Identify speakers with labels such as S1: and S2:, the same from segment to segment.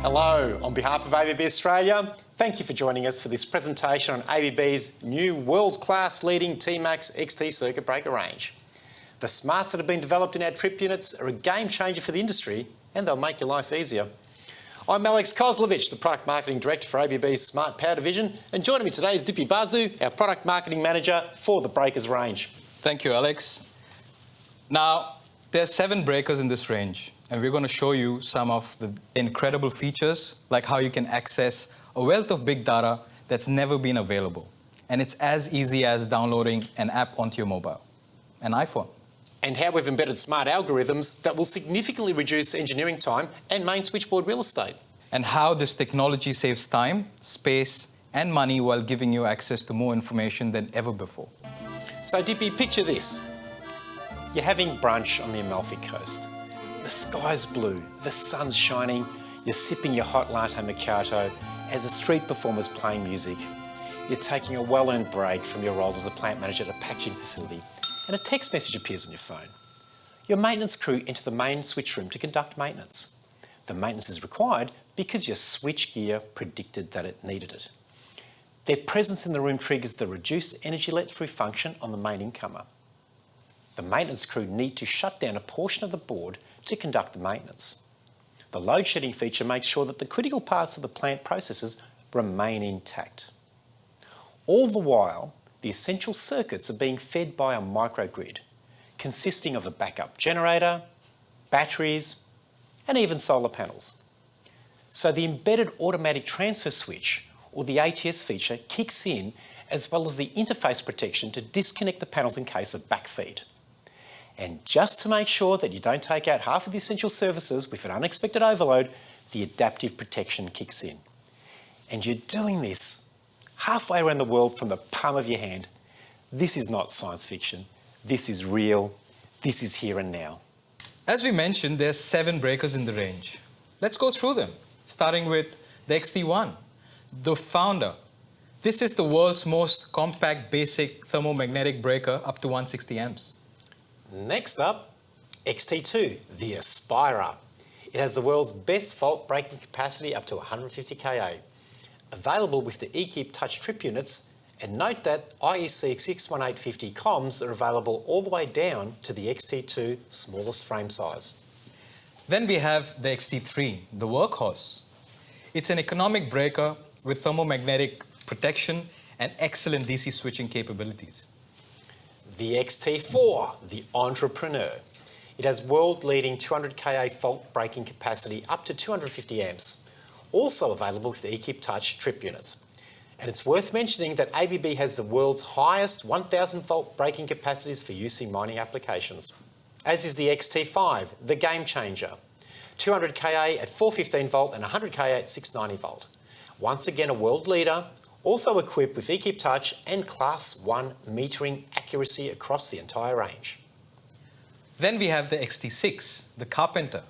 S1: Hello, on behalf of ABB Australia, thank you for joining us for this presentation on ABB's new world-class leading Tmax XT circuit breaker range. The smarts that have been developed in our trip units are a game changer for the industry and they'll make your life easier. I'm Alex Kozlovich, the Product Marketing Director for ABB's Smart Power Division, and joining me today is Dippy Basu, our Product Marketing Manager for the breakers range.
S2: Thank you, Alex. Now, there are 7 breakers in this range, and we're going to show you some of the incredible features, like how you can access a wealth of big data that's never been available. And it's as easy as downloading an app onto your mobile, an iPhone.
S1: And how we've embedded smart algorithms that will significantly reduce engineering time and main switchboard real estate.
S2: And how this technology saves time, space, and money while giving you access to more information than ever before.
S1: So Dippy, picture this. You're having brunch on the Amalfi Coast. The sky's blue, the sun's shining, you're sipping your hot latte macchiato as a street performer's playing music. You're taking a well-earned break from your role as a plant manager at a packaging facility, and a text message appears on your phone. Your maintenance crew enter the main switch room to conduct maintenance. The maintenance is required because your switch gear predicted that it needed it. Their presence in the room triggers the reduced energy let-through function on the main incomer. The maintenance crew need to shut down a portion of the board to conduct the maintenance. The load shedding feature makes sure that the critical parts of the plant processes remain intact. All the while, the essential circuits are being fed by a microgrid, consisting of a backup generator, batteries, and even solar panels. So the embedded automatic transfer switch, or the ATS feature, kicks in, as well as the interface protection to disconnect the panels in case of backfeed. And just to make sure that you don't take out half of the essential services with an unexpected overload, the adaptive protection kicks in. And you're doing this halfway around the world from the palm of your hand. This is not science fiction. This is real. This is here and now.
S2: As we mentioned, there's 7 breakers in the range. Let's go through them, starting with the XT1, the founder. This is the world's most compact, basic thermomagnetic breaker up to 160 amps.
S1: Next up, XT2, the Aspirer. It has the world's best fault breaking capacity up to 150 kA. Available with the eKeep Touch trip units, and note that IEC 61850 comms are available all the way down to the XT2 smallest frame size.
S2: Then we have the XT3, the workhorse. It's an economic breaker with thermomagnetic protection and excellent DC switching capabilities.
S1: The XT4, the Entrepreneur. It has world-leading 200 kA fault breaking capacity up to 250 amps. Also available with the eKeep Touch trip units. And it's worth mentioning that ABB has the world's highest 1000 volt breaking capacities for use in mining applications. As is the XT5, the game changer. 200 kA at 415 volt and 100 kA at 690 volt. Once again a world leader, also equipped with eKeep Touch and Class 1 metering accuracy across the entire range.
S2: Then we have the XT6, the Carpenter,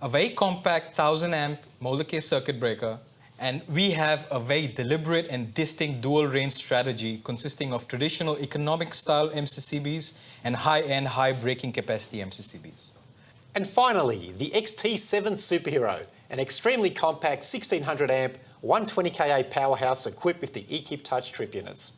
S2: a very compact 1000 amp molded case circuit breaker, and we have a very deliberate and distinct dual range strategy consisting of traditional economic style MCCBs and high-end high breaking capacity MCCBs.
S1: And finally, the XT7 Superhero, an extremely compact 1600 amp 120 kA powerhouse equipped with the eKeep Touch trip units.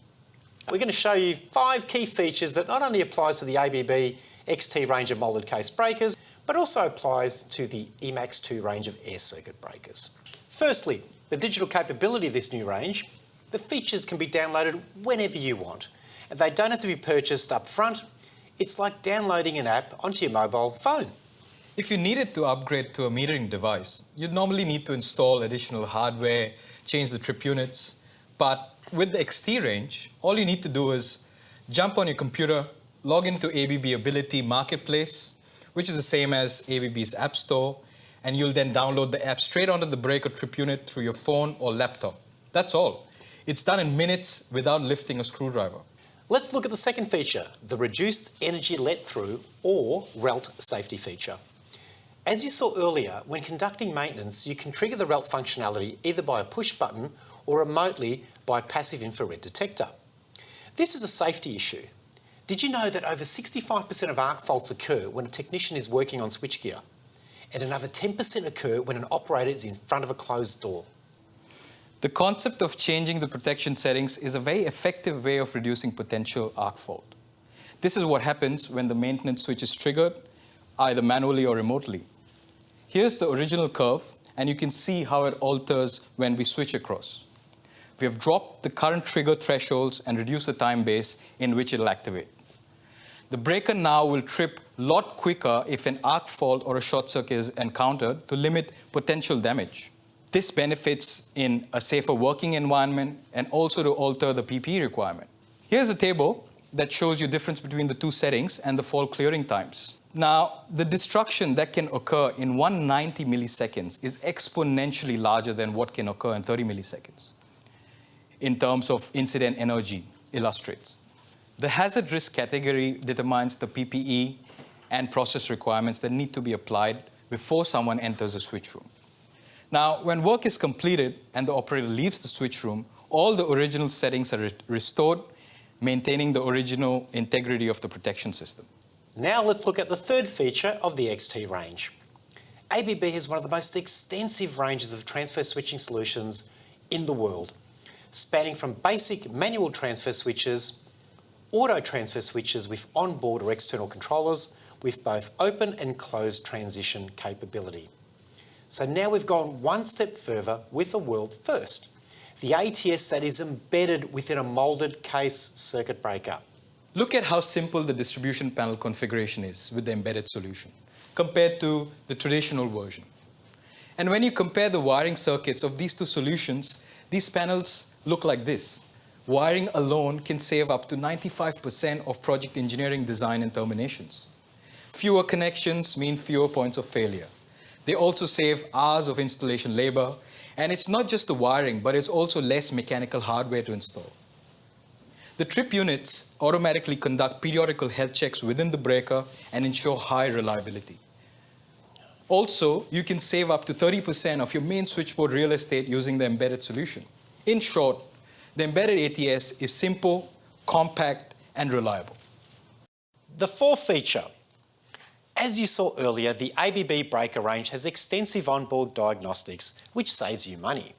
S1: We're going to show you 5 key features that not only applies to the ABB XT range of molded case breakers, but also applies to the Emax 2 range of air circuit breakers. Firstly, the digital capability of this new range. The features can be downloaded whenever you want, and they don't have to be purchased up front. It's like downloading an app onto your mobile phone.
S2: If you needed to upgrade to a metering device, you'd normally need to install additional hardware, change the trip units. But with the XT range, all you need to do is jump on your computer, log into ABB Ability Marketplace, which is the same as ABB's App Store, and you'll then download the app straight onto the breaker trip unit through your phone or laptop. That's all. It's done in minutes without lifting a screwdriver.
S1: Let's look at the second feature, the Reduced Energy Let-Through or RELT safety feature. As you saw earlier, when conducting maintenance, you can trigger the RELT functionality either by a push button or remotely by a passive infrared detector. This is a safety issue. Did you know that over 65% of arc faults occur when a technician is working on switchgear? and another 10% occur when an operator is in front of a closed door.
S2: The concept of changing the protection settings is a very effective way of reducing potential arc fault. This is what happens when the maintenance switch is triggered, either manually or remotely. Here's the original curve, and you can see how it alters when we switch across. We have dropped the current trigger thresholds and reduced the time base in which it will activate. The breaker now will trip a lot quicker if an arc fault or a short circuit is encountered to limit potential damage. This benefits in a safer working environment and also to alter the PPE requirement. Here's a table that shows you the difference between the two settings and the fault clearing times. Now, the destruction that can occur in 190 milliseconds is exponentially larger than what can occur in 30 milliseconds in terms of incident energy illustrates. The hazard risk category determines the PPE and process requirements that need to be applied before someone enters a switch room. Now, when work is completed and the operator leaves the switch room, all the original settings are restored, maintaining the original integrity of the protection system.
S1: Now let's look at the third feature of the XT range. ABB has one of the most extensive ranges of transfer switching solutions in the world, spanning from basic manual transfer switches, auto transfer switches with onboard or external controllers with both open and closed transition capability. So now we've gone one step further with a world first, the ATS that is embedded within a moulded case circuit breaker.
S2: Look at how simple the distribution panel configuration is with the embedded solution compared to the traditional version. And when you compare the wiring circuits of these two solutions, these panels look like this. Wiring alone can save up to 95% of project engineering design and terminations. Fewer connections mean fewer points of failure. They also save hours of installation labor, and it's not just the wiring, but it's also less mechanical hardware to install. The trip units automatically conduct periodical health checks within the breaker and ensure high reliability. Also, you can save up to 30% of your main switchboard real estate using the embedded solution. In short, the embedded ATS is simple, compact, and reliable.
S1: The fourth feature. As you saw earlier, the ABB breaker range has extensive onboard diagnostics, which saves you money.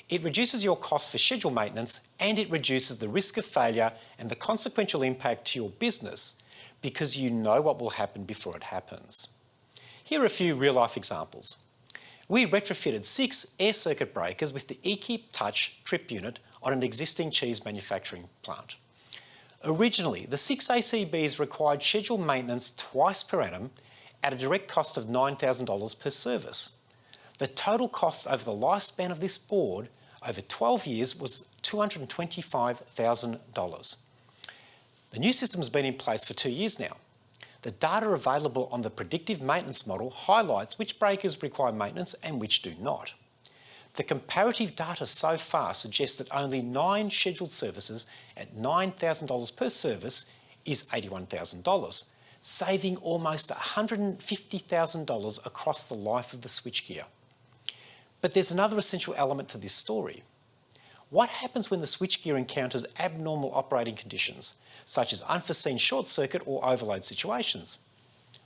S1: It reduces your cost for scheduled maintenance, and it reduces the risk of failure and the consequential impact to your business because you know what will happen before it happens. Here are a few real-life examples. We retrofitted 6 air circuit breakers with the eKeep Touch trip unit on an existing cheese manufacturing plant. Originally, the 6 ACBs required scheduled maintenance twice per annum at a direct cost of $9,000 per service. The total cost over the lifespan of this board over 12 years was $225,000. The new system has been in place for 2 years now. The data available on the predictive maintenance model highlights which breakers require maintenance and which do not. The comparative data so far suggests that only 9 scheduled services at $9,000 per service is $81,000, saving almost $150,000 across the life of the switchgear. But there's another essential element to this story. What happens when the switchgear encounters abnormal operating conditions, such as unforeseen short circuit or overload situations?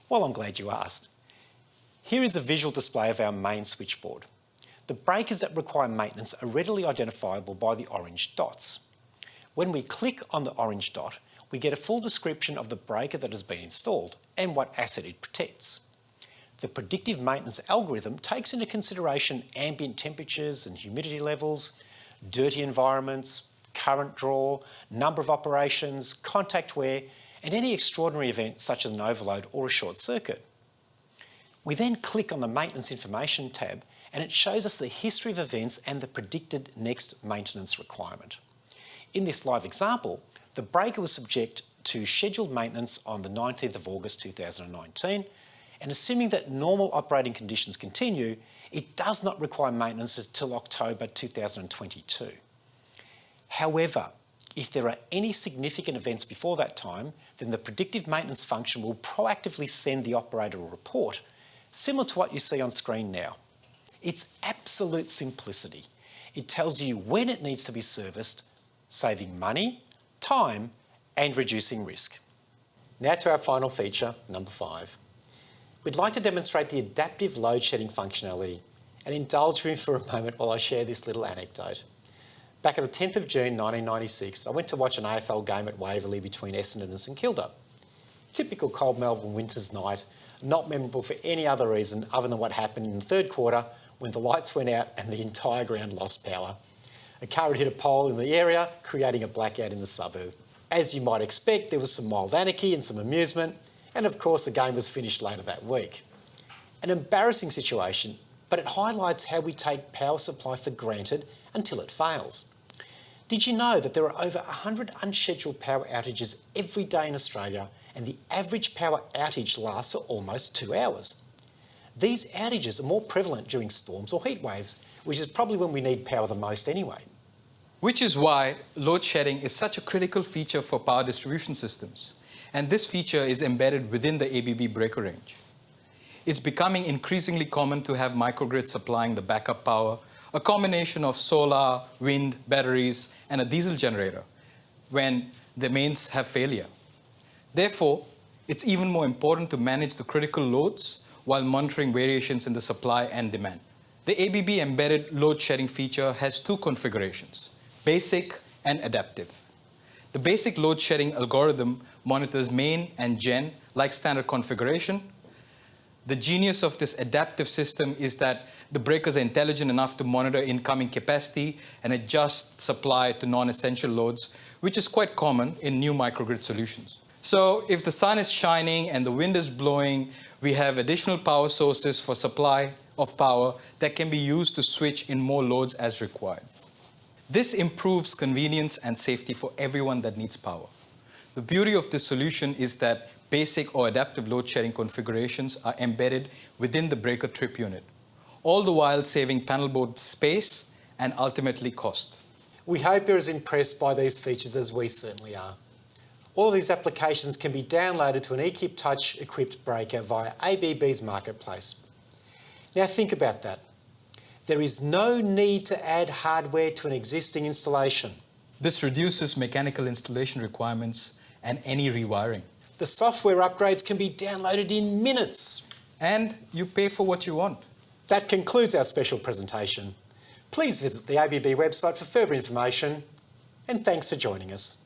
S1: Well, I'm glad you asked. Here is a visual display of our main switchboard. The breakers that require maintenance are readily identifiable by the orange dots. When we click on the orange dot, we get a full description of the breaker that has been installed and what asset it protects. The predictive maintenance algorithm takes into consideration ambient temperatures and humidity levels, dirty environments, current draw, number of operations, contact wear, and any extraordinary event such as an overload or a short circuit. We then click on the Maintenance Information tab and it shows us the history of events and the predicted next maintenance requirement. In this live example, the breaker was subject to scheduled maintenance on the 19th of August 2019, and assuming that normal operating conditions continue, it does not require maintenance until October 2022. However, if there are any significant events before that time, then the predictive maintenance function will proactively send the operator a report, similar to what you see on screen now. It's absolute simplicity. It tells you when it needs to be serviced, saving money, time, and reducing risk. Now to our final feature, number 5. We'd like to demonstrate the adaptive load shedding functionality, and indulge me for a moment while I share this little anecdote. Back on the 10th of June 1996, I went to watch an AFL game at Waverley between Essendon and St Kilda. Typical cold Melbourne winter's night, not memorable for any other reason other than what happened in the third quarter when the lights went out and the entire ground lost power. A car had hit a pole in the area, creating a blackout in the suburb. As you might expect, there was some mild anarchy and some amusement, and of course the game was finished later that week. An embarrassing situation, but it highlights how we take power supply for granted until it fails. Did you know that there are over 100 unscheduled power outages every day in Australia, and the average power outage lasts for almost 2 hours? These outages are more prevalent during storms or heat waves, which is probably when we need power the most anyway.
S2: Which is why load shedding is such a critical feature for power distribution systems. And this feature is embedded within the ABB breaker range. It's becoming increasingly common to have microgrids supplying the backup power, a combination of solar, wind, batteries, and a diesel generator when the mains have failure. Therefore, it's even more important to manage the critical loads while monitoring variations in the supply and demand. The ABB embedded load shedding feature has two configurations, basic and adaptive. The basic load shedding algorithm monitors main and gen like standard configuration. The genius of this adaptive system is that the breakers are intelligent enough to monitor incoming capacity and adjust supply to non-essential loads, which is quite common in new microgrid solutions. So if the sun is shining and the wind is blowing, we have additional power sources for supply of power that can be used to switch in more loads as required. This improves convenience and safety for everyone that needs power. The beauty of this solution is that basic or adaptive load shedding configurations are embedded within the breaker trip unit, all the while saving panel board space and ultimately cost.
S1: We hope you're as impressed by these features as we certainly are. All of these applications can be downloaded to an eKeep Touch equipped breaker via ABB's marketplace. Now think about that. There is no need to add hardware to an existing installation.
S2: This reduces mechanical installation requirements and any rewiring.
S1: The software upgrades can be downloaded in minutes.
S2: And you pay for what you want.
S1: That concludes our special presentation. Please visit the ABB website for further information, and thanks for joining us.